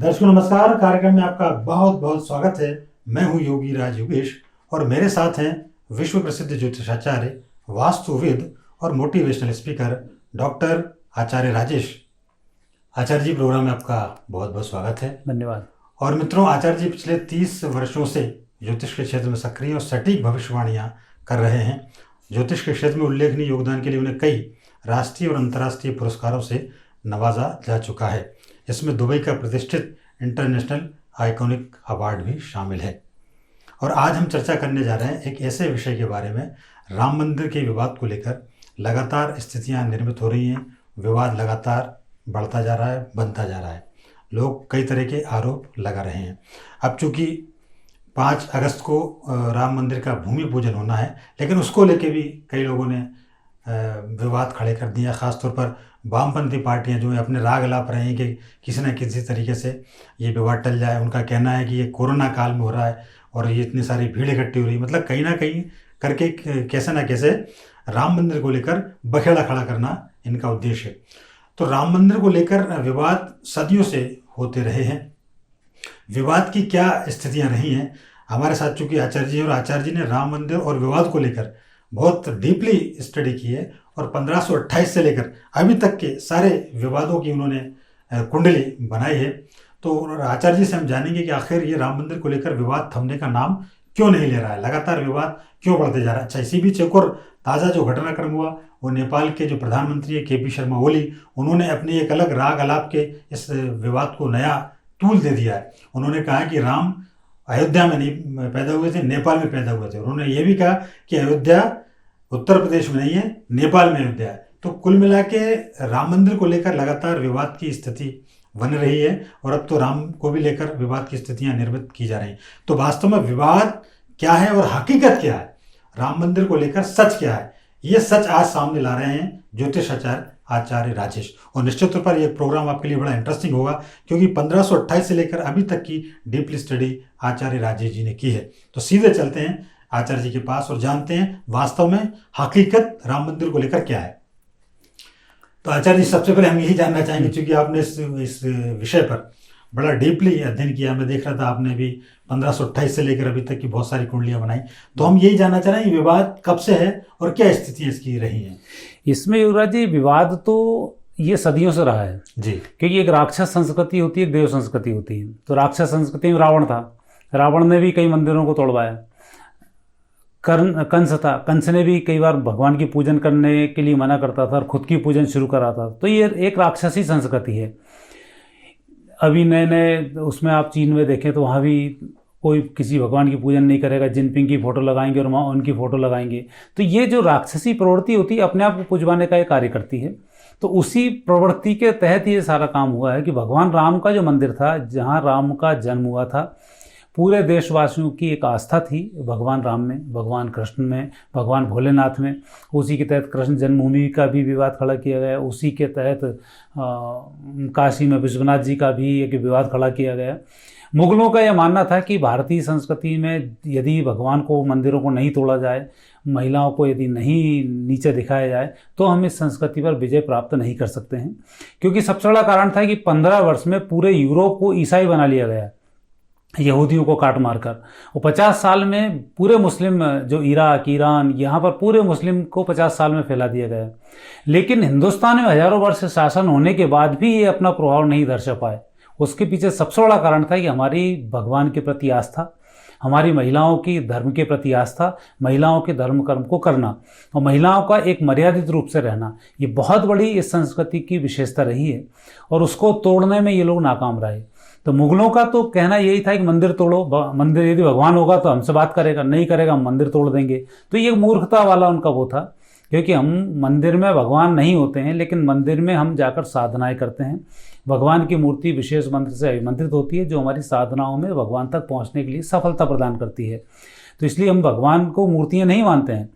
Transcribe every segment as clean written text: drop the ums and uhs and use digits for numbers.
दर्शकों नमस्कार। कार्यक्रम में आपका बहुत बहुत स्वागत है। मैं हूं योगी राज योगेश और मेरे साथ हैं विश्व प्रसिद्ध ज्योतिषाचार्य, वास्तुविद और मोटिवेशनल स्पीकर डॉक्टर आचार्य राजेश। आचार्य जी, प्रोग्राम में आपका बहुत बहुत स्वागत है। धन्यवाद। और मित्रों, आचार्य जी पिछले 30 वर्षों से ज्योतिष के क्षेत्र में सक्रिय और सटीक भविष्यवाणियां कर रहे हैं। ज्योतिष के क्षेत्र में उल्लेखनीय योगदान के लिए उन्हें कई राष्ट्रीय और अंतर्राष्ट्रीय पुरस्कारों से नवाजा जा चुका है। इसमें दुबई का प्रतिष्ठित इंटरनेशनल आइकॉनिक अवार्ड भी शामिल है। और आज हम चर्चा करने जा रहे हैं एक ऐसे विषय के बारे में, राम मंदिर के विवाद को लेकर लगातार स्थितियां निर्मित हो रही हैं। विवाद लगातार बढ़ता जा रहा है, बनता जा रहा है। लोग कई तरह के आरोप लगा रहे हैं। अब चूंकि 5 अगस्त को राम मंदिर का भूमि पूजन होना है, लेकिन उसको लेके भी कई लोगों ने विवाद खड़े कर दिया। ख़ासतौर पर वामपंथी पार्टियां जो है अपने राग अलाप रहे हैं कि किसी न किसी तरीके से ये विवाद टल जाए। उनका कहना है कि ये कोरोना काल में हो रहा है और ये इतनी सारी भीड़ इकट्ठी हो रही है, मतलब कहीं ना कहीं करके कैसे ना कैसे राम मंदिर को लेकर बखेड़ा खड़ा करना इनका उद्देश्य है। तो राम मंदिर को लेकर विवाद सदियों से होते रहे हैं। विवाद की क्या स्थितियां रही हैं, हमारे साथ चूँकि आचार्य जी और आचार्य जी ने राम मंदिर और विवाद को लेकर बहुत डीपली स्टडी की है और 1528 से लेकर अभी तक के सारे विवादों की उन्होंने कुंडली बनाई है। तो आचार्य जी से हम जानेंगे कि आखिर ये राम मंदिर को लेकर विवाद थमने का नाम क्यों नहीं ले रहा है, लगातार विवाद क्यों बढ़ते जा रहा है। अच्छा, इसी बीच एक और ताज़ा जो घटनाक्रम हुआ वो नेपाल के जो प्रधानमंत्री है KP शर्मा ओली, उन्होंने अपनी एक अलग राग अलाप के इस विवाद को नया तूल दे दिया है। उन्होंने कहा कि राम अयोध्या में नहीं पैदा हुए थे, नेपाल में पैदा हुए थे। उन्होंने ये भी कहा कि अयोध्या उत्तर प्रदेश में नहीं है, नेपाल में अयोध्या है। तो कुल मिला के राम मंदिर को लेकर लगातार विवाद की स्थिति बन रही है और अब तो राम को भी लेकर विवाद की स्थितियां निर्मित की जा रही हैं। तो वास्तव में विवाद क्या है और हकीकत क्या है, राम मंदिर को लेकर सच क्या है, ये सच आज सामने ला रहे हैं ज्योतिषाचार्य आचार्य राजेश। और निश्चित तौर पर यह प्रोग्राम आपके लिए बड़ा इंटरेस्टिंग होगा क्योंकि 1528 से लेकर अभी तक की डीपली स्टडी आचार्य राजेश जी ने की है। तो सीधे चलते हैं आचार्य जी के पास और जानते हैं वास्तव में हकीकत राम मंदिर को लेकर क्या है। तो आचार्य जी, सबसे पहले हम यही जानना चाहेंगे, क्योंकि आपने इस विषय पर बड़ा डीपली अध्ययन किया। मैं देख रहा था आपने भी 1528 से लेकर अभी तक की बहुत सारी कुंडलियां बनाई। तो हम यही जानना चाह रहे हैं विवाद कब से है और क्या स्थितियां इसकी रही हैं। इसमें युवराज जी, विवाद तो ये सदियों से रहा है जी, क्योंकि एक राक्षस संस्कृति होती है, एक देव संस्कृति होती है। तो राक्षस संस्कृति में रावण था, रावण ने भी कई मंदिरों को तोड़वाया। कंस था, कंस ने भी कई बार भगवान की पूजन करने के लिए मना करता था और खुद की पूजन शुरू करा था। तो ये एक राक्षसी संस्कृति है। अभी नए नए उसमें आप चीन में देखें तो वहाँ भी कोई किसी भगवान की पूजन नहीं करेगा, जिनपिंग की फ़ोटो लगाएंगे और वहाँ उनकी फ़ोटो लगाएंगे। तो ये जो राक्षसी प्रवृत्ति होती है अपने आप को पुजवाने का एक कार्य करती है। तो उसी प्रवृत्ति के तहत ये सारा काम हुआ है कि भगवान राम का जो मंदिर था, जहाँ राम का जन्म हुआ था, पूरे देशवासियों की एक आस्था थी भगवान राम में, भगवान कृष्ण में, भगवान भोलेनाथ में। उसी के तहत कृष्ण जन्मभूमि का भी विवाद खड़ा किया गया। उसी के तहत काशी में विश्वनाथ जी का भी एक विवाद खड़ा किया गया। मुगलों का यह मानना था कि भारतीय संस्कृति में यदि भगवान को, मंदिरों को नहीं तोड़ा जाए, महिलाओं को यदि नहीं नीचे दिखाया जाए, तो हम इस संस्कृति पर विजय प्राप्त नहीं कर सकते हैं। क्योंकि सबसे बड़ा कारण था कि 15 वर्ष में पूरे यूरोप को ईसाई बना लिया गया, यहूदियों को काट मारकर। और 50 साल में पूरे मुस्लिम, जो इराक, ईरान, यहाँ पर पूरे मुस्लिम को 50 साल में फैला दिया गया। लेकिन हिंदुस्तान में हजारों वर्ष शासन होने के बाद भी ये अपना प्रभाव नहीं दर्शा पाए। उसके पीछे सबसे बड़ा कारण था कि हमारी भगवान के प्रति आस्था, हमारी महिलाओं की धर्म के प्रति आस्था, महिलाओं के धर्म कर्म को करना और महिलाओं का एक मर्यादित रूप से रहना, ये बहुत बड़ी इस संस्कृति की विशेषता रही है। और उसको तोड़ने में ये लोग नाकाम रहे। तो मुगलों का तो कहना यही था कि मंदिर तोड़ो, मंदिर यदि भगवान होगा तो हमसे बात करेगा, नहीं करेगा हम मंदिर तोड़ देंगे। तो ये मूर्खता वाला उनका वो था, क्योंकि हम मंदिर में भगवान नहीं होते हैं, लेकिन मंदिर में हम जाकर साधनाएं करते हैं। भगवान की मूर्ति विशेष मंत्र से अभिमंत्रित होती है, जो हमारी साधनाओं में भगवान तक पहुंचने के लिए सफलता प्रदान करती है। तो इसलिए हम भगवान को मूर्तियां नहीं मानते हैं।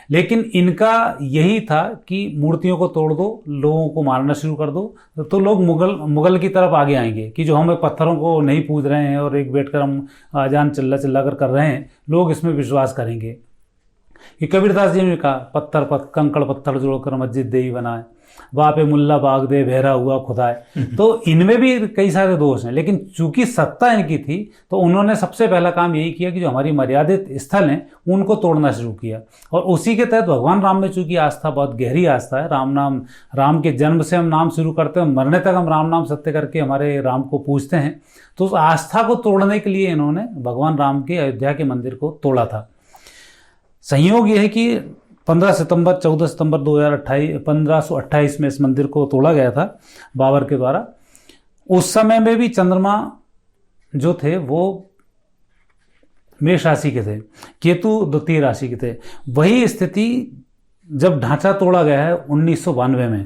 लेकिन इनका यही था कि मूर्तियों को तोड़ दो, लोगों को मारना शुरू कर दो, तो लोग मुगल की तरफ आगे आएंगे कि जो हम पत्थरों को नहीं पूज रहे हैं और एक बैठकर हम आजान चिल्ला कर रहे हैं, लोग इसमें विश्वास करेंगे। कि कबीरदास जी ने कहा, कंकड़ पत्थर जोड़कर मस्जिद देही बनाए। वहाँ पे मुल्ला बाग दे बहरा हुआ खुदाए। तो इनमें भी कई सारे दोष हैं, लेकिन चूंकि सत्ता इनकी थी तो उन्होंने सबसे पहला काम यही किया कि जो हमारी मर्यादित स्थल हैं उनको तोड़ना शुरू किया। और उसी के तहत भगवान राम में चूंकि आस्था बहुत गहरी आस्था है, राम के जन्म से हम नाम शुरू करते हैं, मरने तक हम राम नाम सत्य करके हमारे राम को पूजते हैं, तो उस आस्था को तोड़ने के लिए इन्होंने भगवान राम के अयोध्या के मंदिर को तोड़ा था। संयोग यह है कि 14 सितंबर 1528 में इस मंदिर को तोड़ा गया था बाबर के द्वारा। उस समय में भी चंद्रमा जो थे वो मेष राशि के थे, केतु द्वितीय राशि के थे। वही स्थिति जब ढांचा तोड़ा गया है 1992 में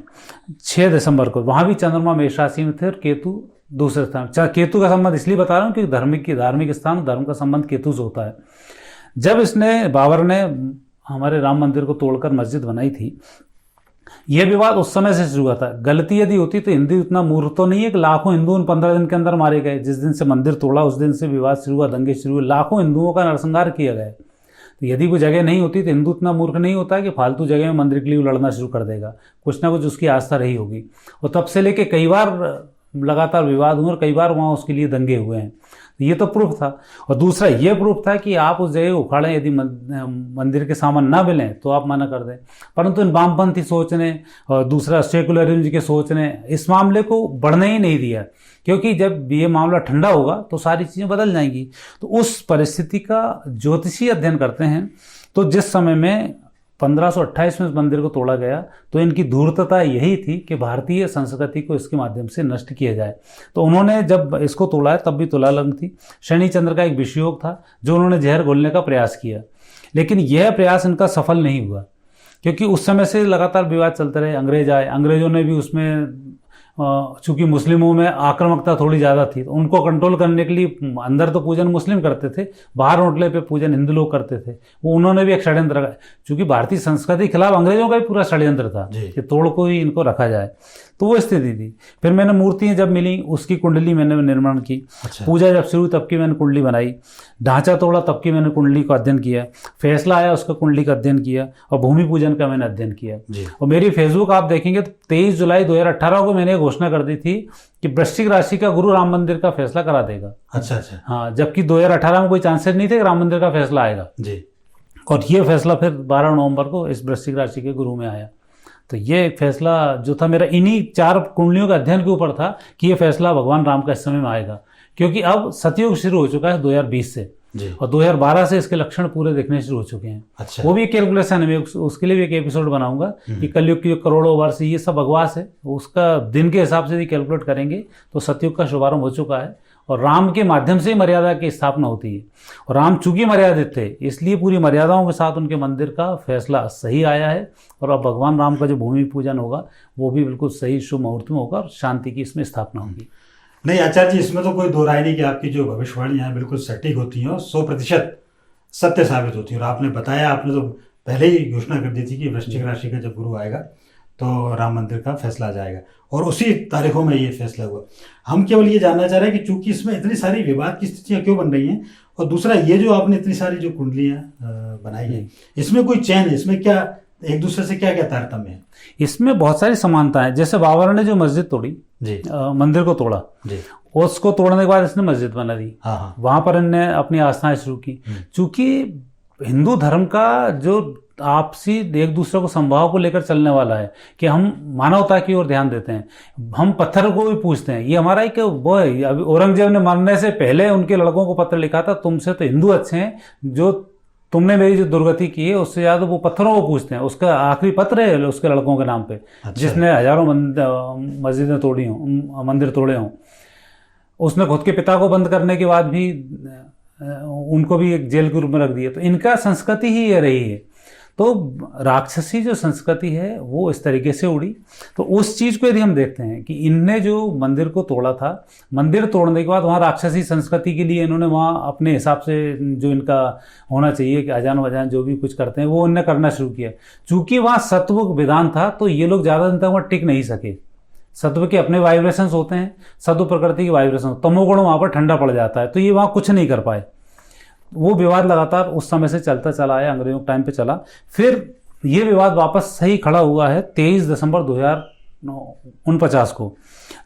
6 दिसंबर को, वहाँ भी चंद्रमा मेष राशि में थे और केतु दूसरे स्थान। केतु का संबंध इसलिए बता रहा हूँ क्योंकि धार्मिक स्थान, धर्म का संबंध केतु से होता है। जब बाबर ने हमारे राम मंदिर को तोड़कर मस्जिद बनाई थी, यह विवाद उस समय से शुरू हुआ था। गलती यदि होती तो हिंदू इतना मूर्ख तो नहीं है कि लाखों हिंदू उन 15 दिन के अंदर मारे गए। जिस दिन से मंदिर तोड़ा उस दिन से विवाद शुरू हुआ, दंगे शुरू हुए, लाखों हिंदुओं का नरसंहार किया गया। तो यदि वो जगह नहीं होती तो हिंदू इतना मूर्ख नहीं होता कि फालतू जगह में मंदिर के लिए लड़ना शुरू कर देगा। कुछ ना कुछ उसकी आस्था रही होगी। और तब से लेके कई बार लगातार विवाद हुए और कई बार वहाँ उसके लिए दंगे हुए हैं। ये तो प्रूफ था। और दूसरा ये प्रूफ था कि आप उस जगह उखाड़ें, यदि मंदिर के सामान ना मिलें तो आप मना कर दें। परंतु इन वामपंथी सोच ने और दूसरा सेकुलरिज्म के सोच ने इस मामले को बढ़ने ही नहीं दिया, क्योंकि जब ये मामला ठंडा होगा तो सारी चीज़ें बदल जाएंगी। तो उस परिस्थिति का ज्योतिषी अध्ययन करते हैं। तो जिस समय में 1528 में इस मंदिर को तोड़ा गया तो इनकी धूर्तता यही थी कि भारतीय संस्कृति को इसके माध्यम से नष्ट किया जाए। तो उन्होंने जब इसको तोड़ा है तब भी तुला लग्न थी, शनि चंद्र का एक विषयोग था जो उन्होंने जहर घोलने का प्रयास किया, लेकिन यह प्रयास इनका सफल नहीं हुआ, क्योंकि उस समय से लगातार विवाद चलते रहे। अंग्रेज आए, अंग्रेजों ने भी उसमें चूंकि मुस्लिमों में आक्रामकता थोड़ी ज़्यादा थी तो उनको कंट्रोल करने के लिए अंदर तो पूजन मुस्लिम करते थे, बाहर होटले पे पूजन हिंदू लोग करते थे। वो उन्होंने भी एक षड्यंत्र रखा, चूंकि भारतीय संस्कृति के खिलाफ अंग्रेजों का भी पूरा षड्यंत्र था कि तोड़ को ही इनको रखा जाए। तो वो स्थिति थी। फिर मैंने मूर्तियाँ जब मिली उसकी कुंडली मैंने निर्माण की। पूजा जब शुरू तब की मैंने कुंडली बनाई। ढांचा तोड़ा तब की मैंने कुंडली का अध्ययन किया। फैसला आया उसका कुंडली का अध्ययन किया और भूमि पूजन का मैंने अध्ययन किया। और मेरी फेसबुक आप देखेंगे तो 23 जुलाई 2018 को मैंने घोषणा कर दी थी कि वृश्चिक राशि का गुरु राम मंदिर का फैसला करा देगा। अच्छा। हाँ, जबकि 2018 में कोई चांसेस नहीं थे कि राम मंदिर का फैसला आएगा जी। और ये फैसला फिर 12 नवंबर को इस वृश्चिक राशि के गुरु में आया। तो ये फैसला जो था मेरा इन्हीं 4 कुंडलियों के अध्ययन के ऊपर था कि ये फैसला भगवान राम का इस समय में आएगा, क्योंकि अब सतयुग शुरू हो चुका है 2020 से जी। और 2012 से इसके लक्षण पूरे दिखने शुरू हो चुके हैं। अच्छा। वो भी कैलकुलेशन है, उसके लिए भी एक एपिसोड बनाऊंगा कि कलयुग की करोड़ों वर्ष ये सब बकवास है, उसका दिन के हिसाब से भी कैलकुलेट करेंगे तो सतयुग का शुभारंभ हो चुका है और राम के माध्यम से ही मर्यादा की स्थापना होती है। और राम चूंकि मर्यादित थे इसलिए पूरी मर्यादाओं के साथ उनके मंदिर का फैसला सही आया है। और अब भगवान राम का जो भूमि पूजन होगा वो भी बिल्कुल सही शुभ मुहूर्त में होगा और शांति की इसमें स्थापना होगी। नहीं आचार्य जी, इसमें तो कोई दो राय नहीं कि आपकी जो भविष्यवाणियाँ हैं बिल्कुल सटीक होती हैं और 100% सत्य साबित होती है। और आपने बताया, आपने तो पहले ही घोषणा कर दी थी कि वृश्चिक राशि का जब गुरु आएगा तो राम मंदिर का फैसला आ जाएगा और उसी तारीखों में ये फैसला हुआ। हम केवल ये जानना चाह रहे हैं कि चूंकि इसमें इतनी सारी विवाद की स्थितियाँ क्यों बन रही हैं, और दूसरा ये जो आपने इतनी सारी जो कुंडलियाँ बनाई हैं इसमें कोई चैन है, इसमें क्या एक दूसरे से क्या क्या तारतम्य है? इसमें बहुत सारी समानता है। जैसे बाबर ने जो मस्जिद तोड़ी जी, मंदिर को तोड़ा जी, उसको तोड़ने के बाद इसने मस्जिद बना दी। हाँ। वहां पर इन्होंने अपनी आस्थाएं शुरू की। चूंकि हिंदू धर्म का जो आपसी एक दूसरे को संभाव को लेकर चलने वाला है कि हम मानवता की ओर ध्यान देते हैं, हम पत्थर को भी पूछते हैं। ये हमारा एक वो है, अभी औरंगजेब ने मरने से पहले उनके लड़कों को पत्र लिखा था, तुमसे तो हिंदू अच्छे हैं, जो तुमने मेरी जो दुर्गति की है उससे ज़्यादा वो पत्थरों को पूछते हैं। उसका आखिरी पत्र है उसके लड़कों के नाम पे। अच्छा। जिसने हजारों मस्जिदें तोड़ी हों, मंदिर तोड़े हों। उसने खुद के पिता को बंद करने के बाद भी उनको भी एक जेल के रूप में रख दिया। तो इनका संस्कृति ही ये रही है। तो राक्षसी जो संस्कृति है वो इस तरीके से उड़ी। तो उस चीज़ को यदि हम देखते हैं कि इनने जो मंदिर को तोड़ा था, मंदिर तोड़ने के बाद वहाँ राक्षसी संस्कृति के लिए इन्होंने वहाँ अपने हिसाब से जो इनका होना चाहिए कि अजान वजान जो भी कुछ करते हैं वो इन्होंने करना शुरू किया। चूँकि वहाँ सत्व विधान था तो ये लोग ज़्यादा दिन तक वहाँ टिक नहीं सके। सत्व के अपने वाइब्रेशंस होते हैं, सत्व प्रकृति के वाइब्रेशन, तमोगुण वहाँ पर ठंडा पड़ जाता है, तो ये वहाँ कुछ नहीं कर पाए। वो विवाद लगातार उस समय से चलता चला आया, अंग्रेजों के टाइम पे चला। फिर ये विवाद वापस सही खड़ा हुआ है 23 दिसंबर 1949 को,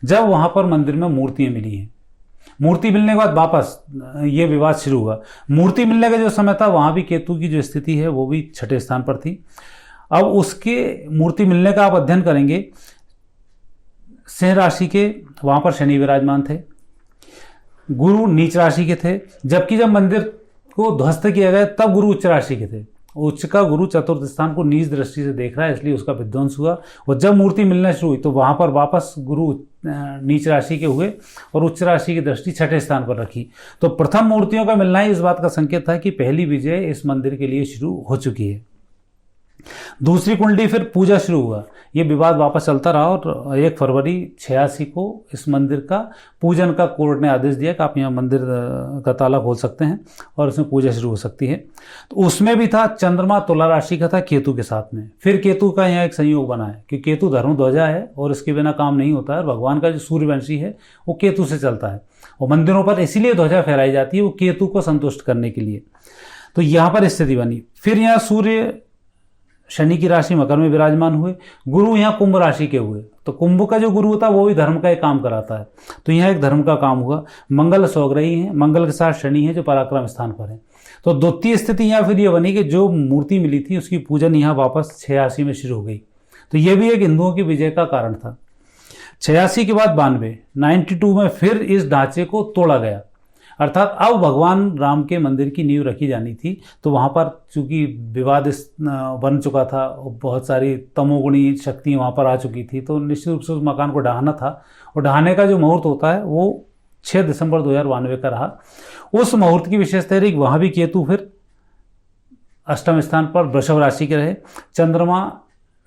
जब वहाँ पर मंदिर में मूर्तियाँ मिली हैं। मूर्ति मिलने के बाद वापस ये विवाद शुरू हुआ। मूर्ति मिलने का जो समय था वहाँ भी केतु की जो स्थिति है वो भी छठे स्थान पर थी। अब उसके मूर्ति मिलने का आप अध्ययन करेंगे, सिंह राशि के वहाँ पर शनि विराजमान थे, गुरु नीच राशि के थे, जबकि जब मंदिर को ध्वस्त किया गया तब गुरु उच्च राशि के थे। उच्च का गुरु चतुर्थ स्थान को नीच दृष्टि से देख रहा है, इसलिए उसका विध्वंस हुआ। और जब मूर्ति मिलना शुरू हुई तो वहाँ पर वापस गुरु नीच राशि के हुए और उच्च राशि की दृष्टि छठे स्थान पर रखी। तो प्रथम मूर्तियों का मिलना ही इस बात का संकेत था कि पहली विजय इस मंदिर के लिए शुरू हो चुकी है। दूसरी कुंडली फिर पूजा शुरू हुआ। ये विवाद वापस चलता रहा और 1 फरवरी 86 को इस मंदिर का पूजन का कोर्ट ने आदेश दिया कि आप यहाँ मंदिर का ताला खोल सकते हैं और उसमें पूजा शुरू हो सकती है। तो उसमें भी था चंद्रमा तुला राशि का था केतु के साथ में। फिर केतु का यहाँ एक संयोग बना है कि केतु धर्म ध्वजा है और इसके बिना काम नहीं होता है। भगवान का जो सूर्यवंशी है वो केतु से चलता है और मंदिरों पर इसीलिए ध्वजा फहराई जाती है, वो केतु को संतुष्ट करने के लिए। तो यहाँ पर स्थिति बनी। फिर यहाँ सूर्य शनि की राशि मकर में विराजमान हुए, गुरु यहाँ कुंभ राशि के हुए। तो कुंभ का जो गुरु होता है वो भी धर्म का एक काम कराता है, तो यहाँ एक धर्म का काम हुआ। मंगल स्वग्रही हैं, मंगल के साथ शनि है जो पराक्रम स्थान पर है। तो द्वितीय स्थिति यहाँ फिर ये बनी कि जो मूर्ति मिली थी उसकी पूजन यहाँ वापस 86 में शुरू हो गई। तो ये भी एक हिंदुओं की विजय का कारण था। 86 के बाद 92 में फिर इस ढांचे को तोड़ा गया, अर्थात अब भगवान राम के मंदिर की नींव रखी जानी थी। तो वहाँ पर चूंकि विवाद बन चुका था, बहुत सारी तमोगुणी शक्ति वहाँ पर आ चुकी थी, तो निश्चित रूप से उस मकान को ढहाना था। और ढहाने का जो मुहूर्त होता है वो 6 दिसंबर 2092 का रहा। उस मुहूर्त की विशेषता रही, वहाँ भी केतु फिर अष्टम स्थान पर वृषभ राशि के रहे, चंद्रमा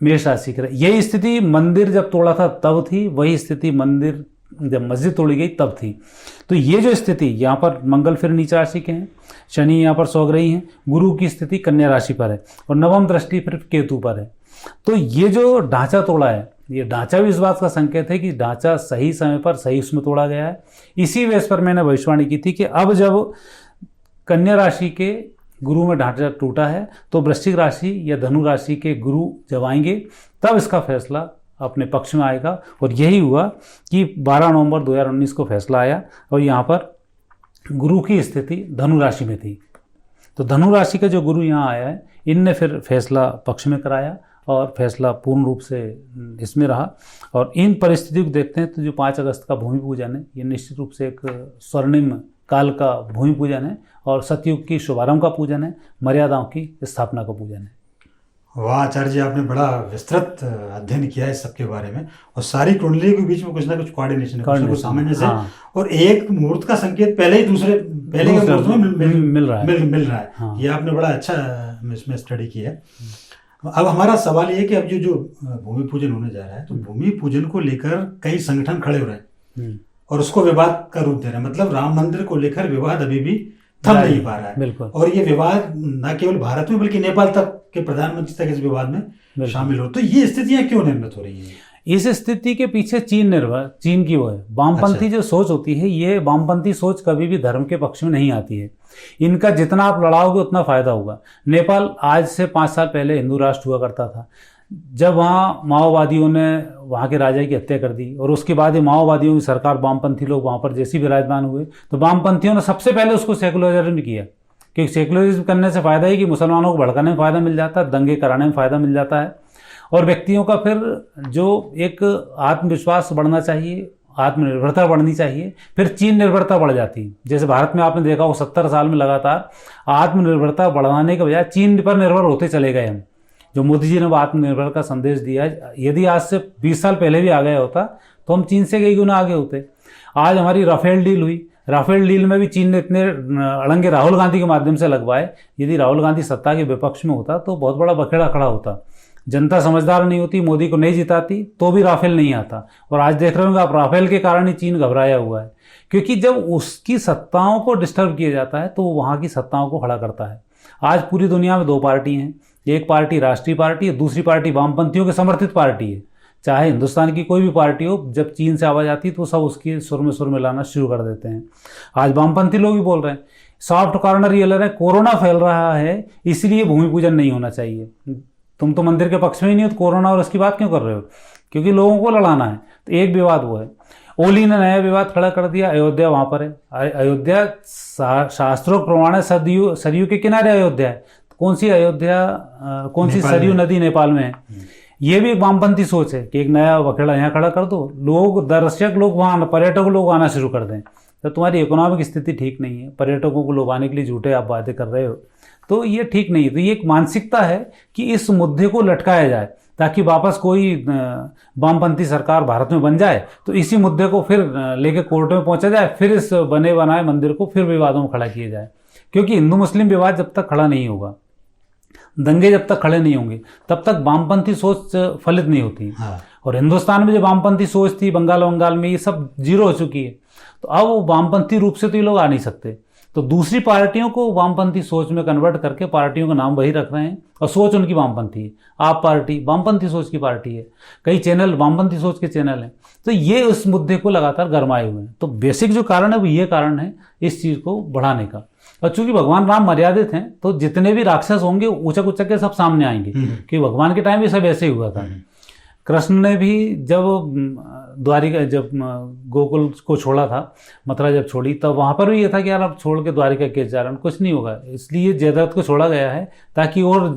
मेष राशि के रहे। यही स्थिति मंदिर जब तोड़ा था तब थी, वही स्थिति मंदिर जब मस्जिद तोड़ी गई तब थी। तो ये जो स्थिति यहाँ पर मंगल फिर नीच राशि के हैं, शनि यहाँ पर स्वग्रही हैं, गुरु की स्थिति कन्या राशि पर है और नवम दृष्टि फिर केतु पर है। तो ये जो ढांचा तोड़ा है, ये ढांचा भी इस बात का संकेत है कि ढांचा सही समय पर सही उसमें तोड़ा गया है। इसी बेस पर मैंने भविष्यवाणी की थी कि अब जब कन्या राशि के गुरु में ढांचा टूटा है तो वृश्चिक राशि या धनु राशि के गुरु जब आएंगे तब इसका फैसला अपने पक्ष में आएगा। और यही हुआ कि 12 नवंबर 2019 को फैसला आया और यहाँ पर गुरु की स्थिति धनु राशि में थी। तो धनु राशि का जो गुरु यहाँ आया है, इनने फिर फैसला पक्ष में कराया और फैसला पूर्ण रूप से इसमें रहा। और इन परिस्थितियों को देखते हैं तो जो 5 अगस्त का भूमि पूजन है, ये निश्चित रूप से एक स्वर्णिम काल का भूमि पूजन है और सतयुग की शुभारंभ का पूजन है, मर्यादाओं की स्थापना का पूजन है। वाह आचार्य जी, आपने बड़ा विस्तृत अध्ययन किया है सबके बारे में और सारी कुंडली के बीच में कुछ ना कुछ कोऑर्डिनेशन है, कुछ ना कुछ सामंजस्य है। और एक मुहूर्त का संकेत पहले के मुहूर्त में मिल रहा है। हाँ। ये आपने बड़ा अच्छा इसमें स्टडी किया है। अब हमारा सवाल ये कि अब जो भूमि पूजन होने जा रहा है, तो भूमि पूजन को लेकर कई संगठन खड़े हो रहे हैं और उसको विवाद का रूप दे रहे हैं। मतलब राम मंदिर को लेकर विवाद अभी भी थम नहीं पा रहा है। बिल्कुल। और ये विवाद न केवल भारत में बल्कि नेपाल तक के प्रधानमंत्री तक इस विवाद में शामिल हो। तो ये स्थितियां क्यों निर्मित हो रही है? इस स्थिति के पीछे चीन की वो है वामपंथी जो सोच होती है। ये वामपंथी सोच कभी भी धर्म के पक्ष में नहीं आती है। इनका जितना आप लड़ाओगे उतना फायदा होगा। नेपाल आज से 5 साल पहले हिंदू राष्ट्र हुआ करता था। जब वहाँ माओवादियों ने वहाँ के राजा की हत्या कर दी और उसके बाद ही माओवादियों की सरकार, वामपंथी लोग वहाँ पर जैसे विराजमान हुए तो वामपंथियों ने सबसे पहले उसको सेकुलरिज्म किया, क्योंकि सेकुलरिज्म करने से फ़ायदा है कि मुसलमानों को भड़काने में फ़ायदा मिल जाता है, दंगे कराने में फ़ायदा मिल जाता है और व्यक्तियों का फिर जो एक आत्मविश्वास बढ़ना चाहिए, आत्मनिर्भरता बढ़नी चाहिए, फिर चीन निर्भरता बढ़ जाती है। जैसे भारत में आपने देखा हो 70 साल में लगातार आत्मनिर्भरता बढ़ाने के बजाय चीन पर निर्भर होते चले गए हम। जो मोदी जी ने वो आत्मनिर्भर का संदेश दिया है, यदि आज से 20 साल पहले भी आ गया होता तो हम चीन से कई गुना आगे होते। आज हमारी राफेल डील हुई, राफेल डील में भी चीन ने इतने अड़ंगे राहुल गांधी के माध्यम से लगवाए। यदि राहुल गांधी सत्ता के विपक्ष में होता तो बहुत बड़ा बखेड़ा खड़ा होता। जनता समझदार नहीं होती, मोदी को नहीं जिताती तो भी राफेल नहीं आता। और आज देख रहे होंगे आप, राफेल के कारण ही चीन घबराया हुआ है, क्योंकि जब उसकी सत्ताओं को डिस्टर्ब किया जाता है तो वो वहाँ की सत्ताओं को खड़ा करता है। आज पूरी दुनिया में 2 पार्टी हैं, एक पार्टी राष्ट्रीय पार्टी है, दूसरी पार्टी वामपंथियों की समर्थित पार्टी है। चाहे हिंदुस्तान की कोई भी पार्टी हो, जब चीन से आवाज़ आती है तो सब उसकी सुर में लाना शुरू कर देते हैं। आज वामपंथी लोग भी बोल रहे हैं, सॉफ्ट कॉर्नर ये ले रहे हैं, कोरोना फैल रहा है इसलिए भूमि पूजन नहीं होना चाहिए। तुम तो मंदिर के पक्ष में ही नहीं हो, तो कोरोना और उसकी बात क्यों कर रहे हो? क्योंकि लोगों को लड़ाना है। तो एक विवाद वो है। ओली ने नया विवाद खड़ा कर दिया, अयोध्या वहाँ पर है। अयोध्या शास्त्रों प्रमाण सरयू के किनारे अयोध्या है। कौन सी अयोध्या, कौन सी सरयू नदी नेपाल में है। ये भी एक वामपंथी सोच है कि एक नया वखेड़ा यहाँ खड़ा कर दो, लोग दर्शक लोग वहाँ, पर्यटक लोग आना शुरू कर दें। तो तुम्हारी इकोनॉमिक स्थिति ठीक नहीं है, पर्यटकों को लुभाने के लिए झूठे आप वादे कर रहे हो, तो ये ठीक नहीं है। तो ये एक मानसिकता है कि इस मुद्दे को लटकाया जाए ताकि वापस कोई वामपंथी सरकार भारत में बन जाए, तो इसी मुद्दे को फिर लेके कोर्ट में पहुंचा जाए, फिर इस बने बनाए मंदिर को फिर विवादों में खड़ा किया जाए। क्योंकि हिंदू मुस्लिम विवाद जब तक खड़ा नहीं होगा, दंगे जब तक खड़े नहीं होंगे, तब तक वामपंथी सोच फलित नहीं होती। हाँ। और हिंदुस्तान में जो वामपंथी सोच थी, बंगाल में ये सब जीरो हो चुकी है। तो अब वो वामपंथी रूप से तो ये लोग आ नहीं सकते, तो दूसरी पार्टियों को वामपंथी सोच में कन्वर्ट करके पार्टियों का नाम वही रख रहे हैं और सोच उनकी वामपंथी है। आप पार्टी वामपंथी सोच की पार्टी है, कई चैनल वामपंथी सोच के चैनल हैं। तो ये उस मुद्दे को लगातार गरमाए हुए हैं। तो बेसिक जो कारण है वो ये कारण है इस चीज़ को बढ़ाने का। और चूंकि भगवान राम मर्यादित हैं, तो जितने भी राक्षस होंगे उचक उचक के सब सामने आएंगे, कि भगवान के टाइम भी सब ऐसे ही हुआ था। कृष्ण ने भी जब द्वारिका, जब गोकुल को छोड़ा था, मथुरा जब छोड़ी, तब वहाँ पर भी ये था कि यार अब छोड़ के द्वारिका के जा रहे हैं, कुछ नहीं होगा। इसलिए जयद्रथ को छोड़ा गया है ताकि और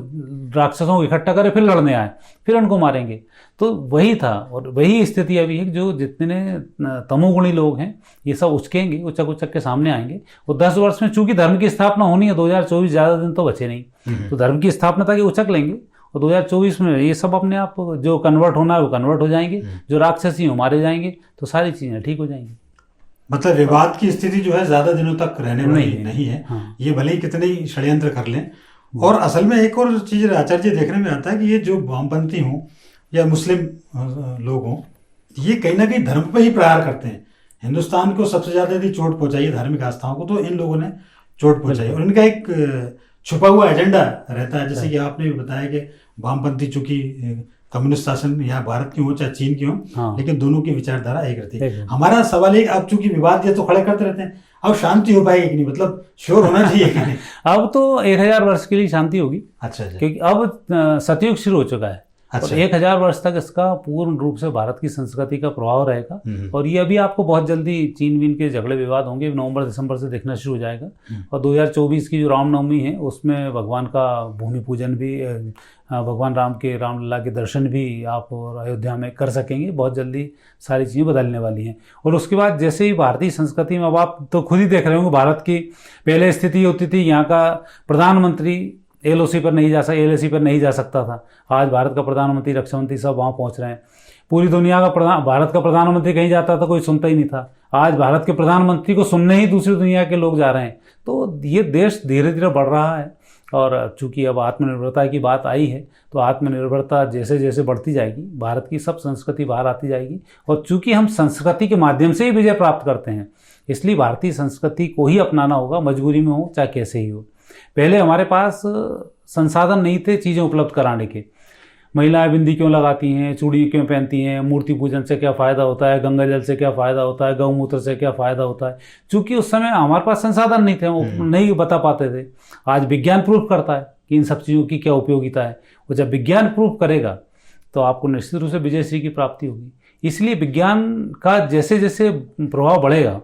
राक्षसों को इकट्ठा करे, फिर लड़ने आए, फिर उनको मारेंगे। तो वही था और वही स्थिति अभी है। जो जितने तमोगुणी लोग हैं ये सब उचकेंगे, उचक उचक के सामने आएंगे। और 10 वर्ष में चूंकि धर्म की स्थापना होनी है, 2024 ज़्यादा दिन तो बचे नहीं, तो धर्म की स्थापना ताकि उचक लेंगे। और 2024 में ये सब अपने आप जो कन्वर्ट होना है वो कन्वर्ट हो जाएंगे, जो राक्षसी हो मारे जाएंगे, तो सारी चीज़ें ठीक हो जाएंगी। मतलब विवाद की स्थिति जो है ज़्यादा दिनों तक रहने वाली नहीं है। हाँ। ये भले ही कितने ही षड्यंत्र कर लें। और असल में एक और चीज़ आचार्य जी देखने में आता है कि ये जो वामपंथी हों या मुस्लिम लोग हों, ये कहीं ना कहीं धर्म पर ही प्रहार करते हैं। हिंदुस्तान को सबसे ज़्यादा यदि चोट पहुँचाई है धार्मिक आस्थाओं को, तो इन लोगों ने चोट पहुँचाई। और इनका एक छुपा हुआ एजेंडा रहता है। जैसे कि आपने भी बताया कि वामपंथी चूंकि कम्युनिस्ट शासन यहाँ भारत की हो चाहे चीन की हो, हाँ। लेकिन दोनों की विचारधारा एक रहती है। हमारा सवाल एक, अब चूंकि विवाद ये तो खड़े करते रहते हैं, अब शांति हो पाएगी कि नहीं, मतलब श्योर होना चाहिए कि नहीं? अब तो 1000 वर्ष के लिए शांति होगी। अच्छा। क्योंकि अब सतयुग शुरू हो चुका है। अच्छा। और 1000 वर्ष तक इसका पूर्ण रूप से भारत की संस्कृति का प्रभाव रहेगा। और ये अभी आपको बहुत जल्दी चीन वीन के झगड़े विवाद होंगे, नवंबर दिसंबर से देखना शुरू हो जाएगा। और 2024 की जो रामनवमी है उसमें भगवान का भूमि पूजन भी, भगवान राम के रामलला के दर्शन भी आप और अयोध्या में कर सकेंगे। बहुत जल्दी सारी चीज़ें बदलने वाली हैं। और उसके बाद जैसे ही भारतीय संस्कृति में, अब आप तो खुद ही देख रहे होंगे, भारत की पहले स्थिति होती थी यहाँ का प्रधानमंत्री LOC पर नहीं जा सकता, LAC पर नहीं जा सकता था। आज भारत का प्रधानमंत्री, रक्षा मंत्री सब वहाँ पहुँच रहे हैं। पूरी दुनिया का भारत का प्रधानमंत्री कहीं जाता था कोई सुनता ही नहीं था। आज भारत के प्रधानमंत्री को सुनने ही दूसरी दुनिया के लोग जा रहे हैं। तो ये देश धीरे धीरे बढ़ रहा है। और चूंकि अब आत्मनिर्भरता की बात आई है, तो आत्मनिर्भरता जैसे जैसे बढ़ती जाएगी, भारत की सब संस्कृति बाहर आती जाएगी। और चूंकि हम संस्कृति के माध्यम से ही विजय प्राप्त करते हैं, इसलिए भारतीय संस्कृति को ही अपनाना होगा, मजबूरी में हो चाहे कैसे ही हो। पहले हमारे पास संसाधन नहीं थे चीज़ें उपलब्ध कराने के। महिलाएं बिंदी क्यों लगाती हैं, चूड़ी क्यों पहनती हैं, मूर्ति पूजन से क्या फ़ायदा होता है, गंगा जल से क्या फ़ायदा होता है, गौमूत्र से क्या फ़ायदा होता है। चूँकि उस समय हमारे पास संसाधन नहीं थे, वो नहीं बता पाते थे। आज विज्ञान प्रूफ करता है कि इन सब चीज़ों की क्या उपयोगिता है। और जब विज्ञान प्रूफ करेगा तो आपको निश्चित रूप से विजयश्री की प्राप्ति होगी। इसलिए विज्ञान का जैसे जैसे प्रभाव बढ़ेगा,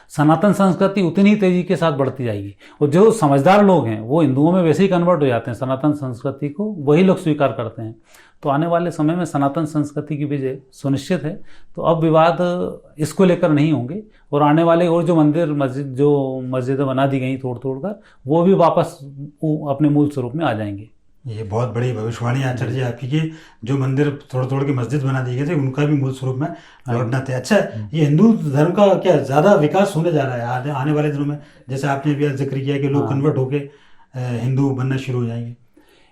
सनातन संस्कृति उतनी ही तेजी के साथ बढ़ती जाएगी। और जो समझदार लोग हैं वो हिंदुओं में वैसे ही कन्वर्ट हो जाते हैं, सनातन संस्कृति को वही लोग स्वीकार करते हैं। तो आने वाले समय में सनातन संस्कृति की विजय सुनिश्चित है। तो अब विवाद इसको लेकर नहीं होंगे। और आने वाले और जो मंदिर मस्जिदें बना दी गई तोड़ तोड़ कर, वो भी वापस अपने मूल स्वरूप में आ जाएंगे। ये बहुत बड़ी भविष्यवाणी आचार्य जी आपकी कि जो मंदिर तोड़ तोड़ के मस्जिद बना दिए गए थे उनका भी मूल स्वरूप में लौटना थे। अच्छा, ये हिंदू धर्म का क्या ज़्यादा विकास होने जा रहा है आने वाले दिनों में? जैसे आपने भी जिक्र किया कि लोग कन्वर्ट होके हिंदू बनना शुरू हो जाएंगे,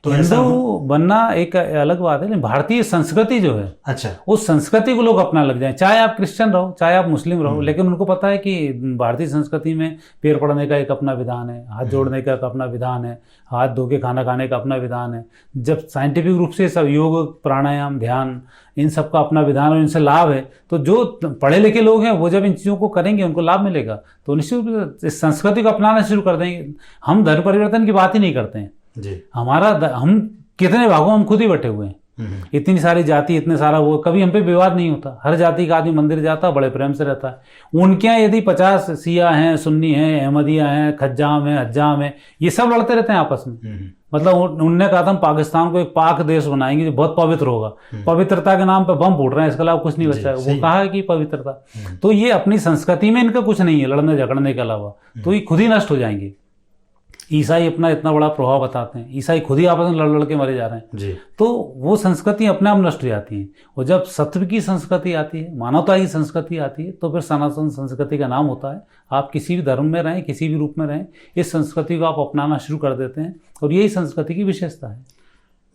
तो हिंदू बनना एक अलग बात है, लेकिन भारतीय संस्कृति जो है, अच्छा, उस संस्कृति को लोग अपना लग जाए। चाहे आप क्रिश्चियन रहो, चाहे आप मुस्लिम रहो, लेकिन उनको पता है कि भारतीय संस्कृति में पैर पड़ने का एक अपना विधान है, हाथ जोड़ने का एक अपना विधान है, हाथ धो के खाना खाने का अपना विधान है। जब साइंटिफिक रूप से सब योग, प्राणायाम, ध्यान, इन सब का अपना विधान और इनसे लाभ है, तो जो पढ़े लिखे लोग हैं वो जब इन चीज़ों को करेंगे उनको लाभ मिलेगा, तो निश्चित रूप से इस संस्कृति को अपनाना शुरू कर देंगे। हम धर्म परिवर्तन की बात ही नहीं करते हैं जी। हम कितने भागों में हम खुद ही बैठे हुए हैं। इतनी सारी जाति, इतने सारा वो, कभी हम पे विवाद नहीं होता। हर जाति का आदमी मंदिर जाता है, बड़े प्रेम से रहता है। उनके यहाँ यदि 50 शिया हैं, सुन्नी हैं, अहमदिया हैं, खज्जाम हैं, हज्जाम हैं, ये सब लड़ते रहते हैं आपस में। मतलब उनने कहा था हम पाकिस्तान को एक पाक देश बनाएंगे जो बहुत पवित्र होगा। पवित्रता के नाम पे बम फूट रहे हैं, इसके अलावा कुछ नहीं बचा है। वो कहा है कि पवित्रता, तो ये अपनी संस्कृति में इनका कुछ नहीं है लड़ने झगड़ने के अलावा, तो ये खुद ही नष्ट हो जाएंगे। ईसाई अपना इतना बड़ा प्रभाव बताते हैं, ईसाई खुद ही आपस में लड़ लड़ के मरे जा रहे हैं जी। तो वो संस्कृति अपने आप नष्ट हो जाती है। और जब सत्व की संस्कृति आती है, मानवता की संस्कृति आती है, तो फिर सनातन संस्कृति का नाम होता है। आप किसी भी धर्म में रहें, किसी भी रूप में रहें, इस संस्कृति को आप अपनाना शुरू कर देते हैं और यही संस्कृति की विशेषता है।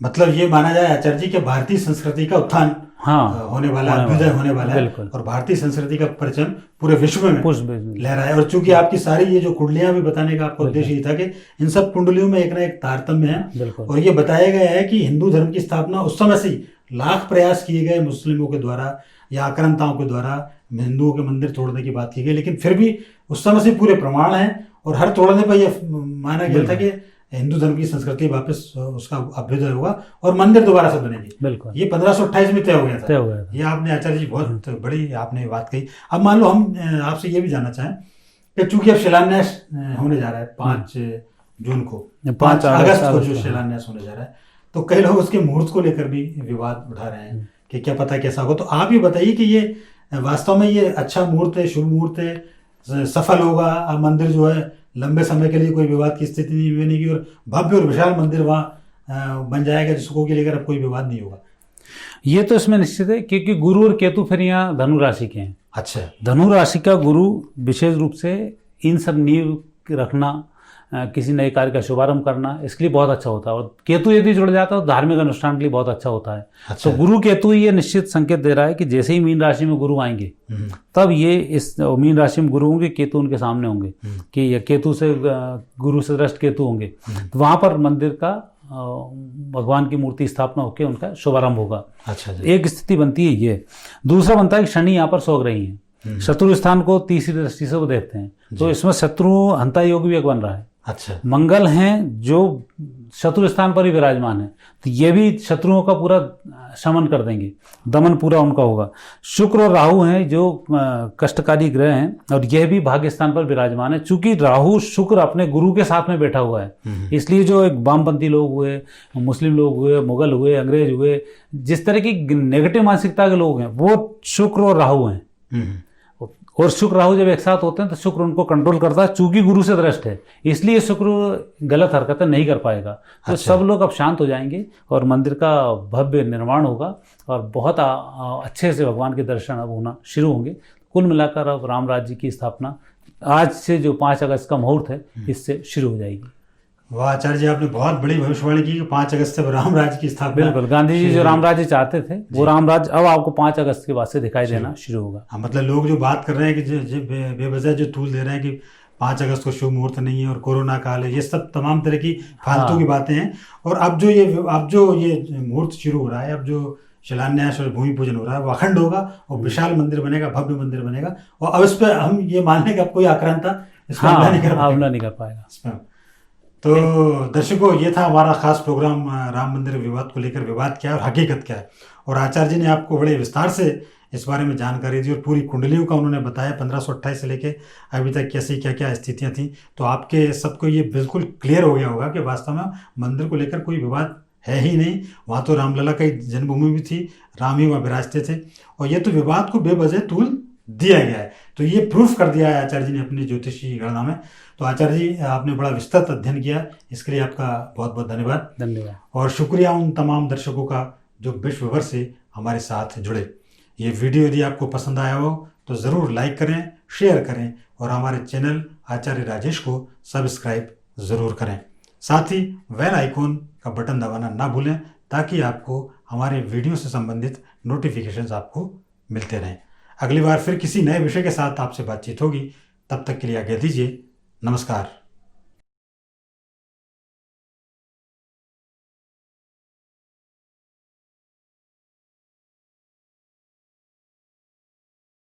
मतलब ये माना जाए आचार्य जी कि भारतीय संस्कृति का उत्थान होने वाला, अभ्युदय होने वाला है और भारतीय संस्कृति का परचम पूरे विश्व में लहरा है। और चूंकि आपकी सारी ये जो कुंडलियां भी बताने का आपका उद्देश्य ये था कि इन सब कुंडलियों में एक ना एक तारतम्य है और ये बताया गया है कि हिंदू धर्म की स्थापना उस समय से लाख प्रयास किए गए मुस्लिमों के द्वारा या आक्रांताओं के द्वारा हिंदुओं के मंदिर तोड़ने की बात की गई, लेकिन फिर भी उस समय से पूरे प्रमाण है और हर तोड़ने पर यह माना गया था कि हिंदू धर्म की संस्कृति वापस उसका अभ्युदय होगा और मंदिर दोबारा से बनेगी। बिल्कुल, ये 1528 में तय हो गया था। ये आपने आचार्य जी बहुत बड़ी आपने बात कही। अब मान लो हम आपसे ये भी जानना चाहें कि चूंकि अब शिलान्यास होने जा रहा है 5 जून को, 5 अगस्त को जो शिलान्यास होने जा रहा है, तो कई लोग उसके मुहूर्त को लेकर भी विवाद उठा रहे हैं कि क्या पता कैसा हो। तो आप ये बताइए कि ये वास्तव में ये अच्छा मुहूर्त है, शुभ मुहूर्त है, सफल होगा, अब मंदिर जो है लंबे समय के लिए कोई विवाद की स्थिति नहीं बनेगी और भव्य और विशाल मंदिर वहाँ बन जाएगा जिसको के लेकर अब कोई विवाद नहीं होगा? ये तो इसमें निश्चित है क्योंकि गुरु और केतु फिर यहाँ धनु राशि के हैं। अच्छा, धनु राशि का गुरु विशेष रूप से इन सब नींव रखना, किसी नए कार्य का शुभारंभ करना, इसके लिए बहुत अच्छा होता है। और केतु यदि जुड़ जाता है तो धार्मिक अनुष्ठान के लिए बहुत अच्छा होता है। अच्छा। तो गुरु केतु ये निश्चित संकेत दे रहा है कि जैसे ही मीन राशि में गुरु आएंगे तब ये इस मीन राशि में गुरु होंगे, केतु उनके सामने होंगे कि ये केतु से गुरु से दृष्ट केतु होंगे, तो वहाँ पर मंदिर का भगवान की मूर्ति स्थापना होकर उनका शुभारंभ होगा। अच्छा, एक स्थिति बनती है ये। दूसरा बनता है कि शनि यहाँ पर सो रही है, शत्रु स्थान को तीसरी दृष्टि से वो देखते हैं, तो इसमें शत्रु हंता योग भी एक बन रहा है। अच्छा, मंगल हैं जो शत्रु स्थान पर ही विराजमान है, तो ये भी शत्रुओं का पूरा शमन कर देंगे, दमन पूरा उनका होगा। शुक्र और राहु हैं जो कष्टकारी ग्रह हैं और यह भी भाग्य स्थान पर विराजमान है। चूंकि राहु शुक्र अपने गुरु के साथ में बैठा हुआ है, इसलिए जो एक वामपंथी लोग हुए, मुस्लिम लोग हुए, मुगल हुए, अंग्रेज हुए, जिस तरह की नेगेटिव मानसिकता के लोग हैं वो शुक्र और राहु हैं। और शुक्र राहु जब एक साथ होते हैं तो शुक्र उनको कंट्रोल करता है, चूंकि गुरु से दृष्ट है, इसलिए शुक्र गलत हरकतें नहीं कर पाएगा। तो अच्छा। सब लोग अब शांत हो जाएंगे और मंदिर का भव्य निर्माण होगा और बहुत अच्छे से भगवान के दर्शन अब होना शुरू होंगे। कुल मिलाकर अब राम राज्य की स्थापना आज से जो 5 अगस्त का मुहूर्त है इससे शुरू हो जाएगी। वाह आचार्य जी, आपने बहुत बड़ी भविष्यवाणी की कि 5 अगस्त से राम राज्य की स्थापना। बिल्कुल, गांधी जी जो राम राज्य चाहते थे वो राम राज्य अब आपको 5 अगस्त के बाद से दिखाई देना शुरू होगा। हाँ, मतलब लोग जो बात कर रहे हैं कि बेवजह जो तूल दे रहे हैं कि 5 अगस्त को शुभ मुहूर्त नहीं है और कोरोना काल है, ये सब तमाम तरह की फालतू की बातें हैं। और अब जो ये मुहूर्त शुरू हो रहा है, अब जो शिलान्यास और भूमि पूजन हो रहा है वो अखंड होगा और विशाल मंदिर बनेगा, भव्य मंदिर बनेगा। और अब इस पर हम ये मानने का कोई आक्रांता इसमें नहीं कर पाएगा। तो दर्शकों, ये था हमारा खास प्रोग्राम राम मंदिर विवाद को लेकर, विवाद क्या है और हकीकत क्या है। और आचार्य जी ने आपको बड़े विस्तार से इस बारे में जानकारी दी और पूरी कुंडलियों का उन्होंने बताया 1528 से लेके अभी तक कैसी क्या क्या स्थितियां थी। तो आपके सबको ये बिल्कुल क्लियर हो गया होगा कि वास्तव में मंदिर को लेकर कोई विवाद है ही नहीं। वहाँ तो रामलला की जन्मभूमि भी थी, राम ही वहाँ विराजते थे और ये तो विवाद को बेवजह तूल दिया गया है। तो ये प्रूफ कर दिया है आचार्य जी ने अपनी ज्योतिषी गणना में। तो आचार्य जी, आपने बड़ा विस्तृत अध्ययन किया, इसके लिए आपका बहुत बहुत धन्यवाद। और शुक्रिया उन तमाम दर्शकों का जो विश्व भर से हमारे साथ जुड़े। ये वीडियो यदि आपको पसंद आया हो तो ज़रूर लाइक करें, शेयर करें और हमारे चैनल आचार्य राजेश को सब्सक्राइब ज़रूर करें। साथ ही बेल आइकॉन का बटन दबाना ना भूलें ताकि आपको हमारे वीडियो से संबंधित नोटिफिकेशंस आपको मिलते रहें। अगली बार फिर किसी नए विषय के साथ आपसे बातचीत होगी। तब तक के लिए आज्ञा दीजिए। नमस्कार।